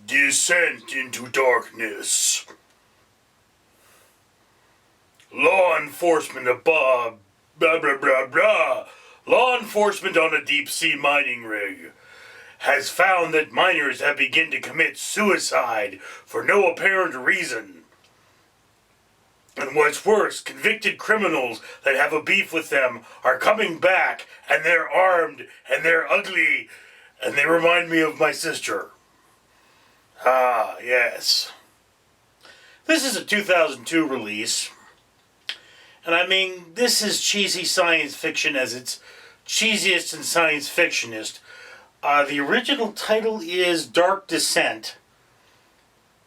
Descent into darkness. Law enforcement above. Blah, blah, blah, blah. Law enforcement on a deep-sea mining rig has found that miners have begun to commit suicide for no apparent reason. And what's worse, convicted criminals that have a beef with them are coming back, and they're armed, and they're ugly, and they remind me of my sister. Ah, yes. This is a 2002 release. And I mean, this is cheesy science fiction as it's cheesiest and science fictionist. The original title is Dark Descent.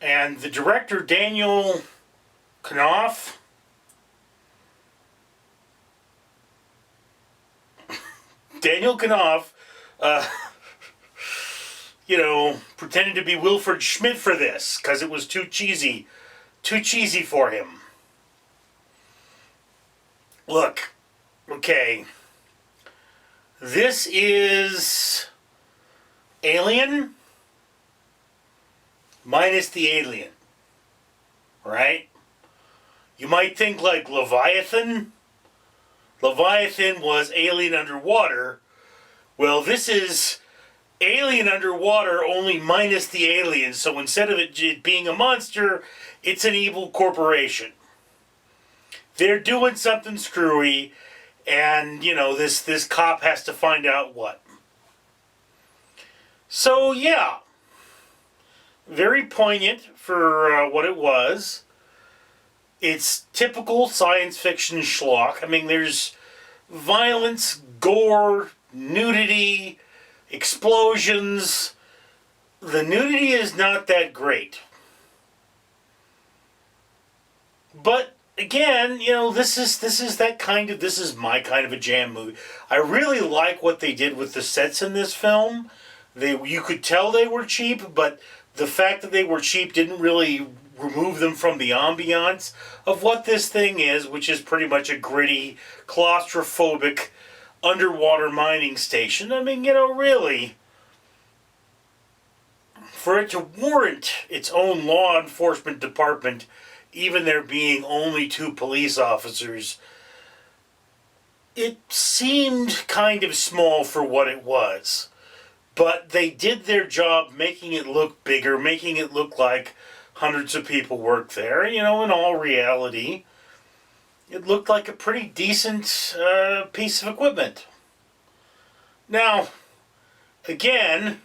And the director, Daniel Knopf, pretended to be Wilfred Schmidt for this because it was too cheesy for him. Look, okay, this is Alien minus the alien, right? You might think like Leviathan. Leviathan was alien underwater. Well, this is alien underwater only minus the alien. So instead of it being a monster, it's an evil corporation. They're doing something screwy, and, this cop has to find out what. So, yeah. Very poignant for what it was. It's typical science fiction schlock. I mean, there's violence, gore, nudity, explosions. The nudity is not that great. But again, this is my kind of a jam movie. I really like what they did with the sets in this film. You could tell they were cheap, but the fact that they were cheap didn't really remove them from the ambiance of what this thing is, which is pretty much a gritty, claustrophobic underwater mining station. I mean, really, for it to warrant its own law enforcement department, even there being only 2 police officers, it seemed kind of small for what it was. But they did their job making it look bigger, making it look like hundreds of people worked there. In all reality, it looked like a pretty decent piece of equipment. Now, again,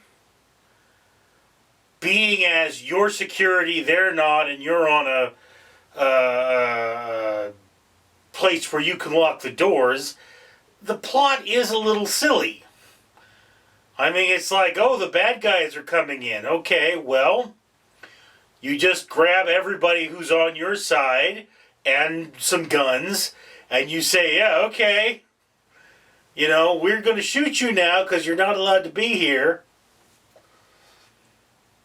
being as your security, they're not, and you're on a place where you can lock the doors, the plot is a little silly. I mean, it's like, oh, the bad guys are coming in. Okay, well, you just grab everybody who's on your side and some guns, and you say, yeah, okay, we're going to shoot you now because you're not allowed to be here.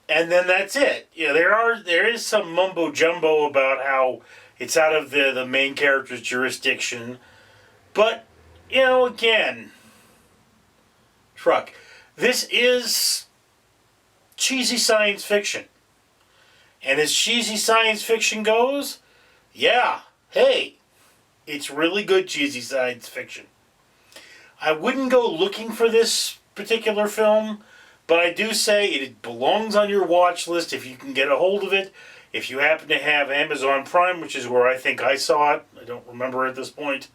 And then that's it. There is some mumbo jumbo about how it's out of the main character's jurisdiction. But, again, truck. This is cheesy science fiction. And as cheesy science fiction goes, yeah, hey, it's really good cheesy science fiction. I wouldn't go looking for this particular film, but I do say it belongs on your watch list if you can get a hold of it. If you happen to have Amazon Prime, which is where I think I saw it. I don't remember at this point.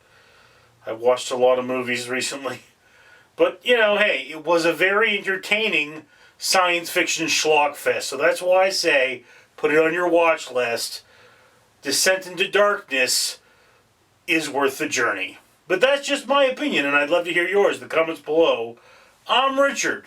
I've watched a lot of movies recently. But, hey, it was a very entertaining science fiction schlock fest. So that's why I say put it on your watch list. Descent into Darkness is worth the journey. But that's just my opinion, and I'd love to hear yours in the comments below. I'm Richard.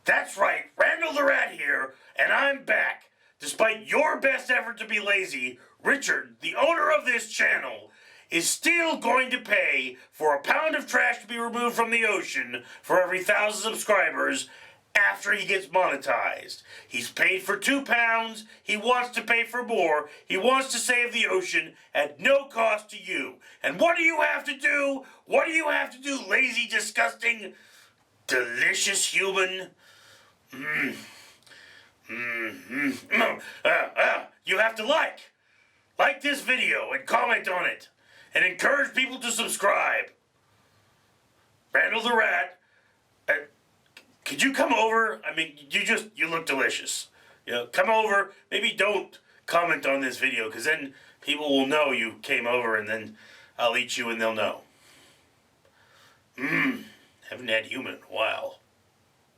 That's right, Randall the Rat here, and I'm back. Despite your best effort to be lazy, Richard, the owner of this channel, is still going to pay for a pound of trash to be removed from the ocean for every 1,000 subscribers after he gets monetized. He's paid for 2 pounds, he wants to pay for more, he wants to save the ocean at no cost to you. And what do you have to do? What do you have to do, lazy, disgusting, delicious human? You have to like this video and comment on it, and encourage people to subscribe. Randall the Rat, could you come over? I mean, you look delicious. You know, come over. Maybe don't comment on this video, because then people will know you came over, and then I'll eat you and they'll know. Haven't had human in a while.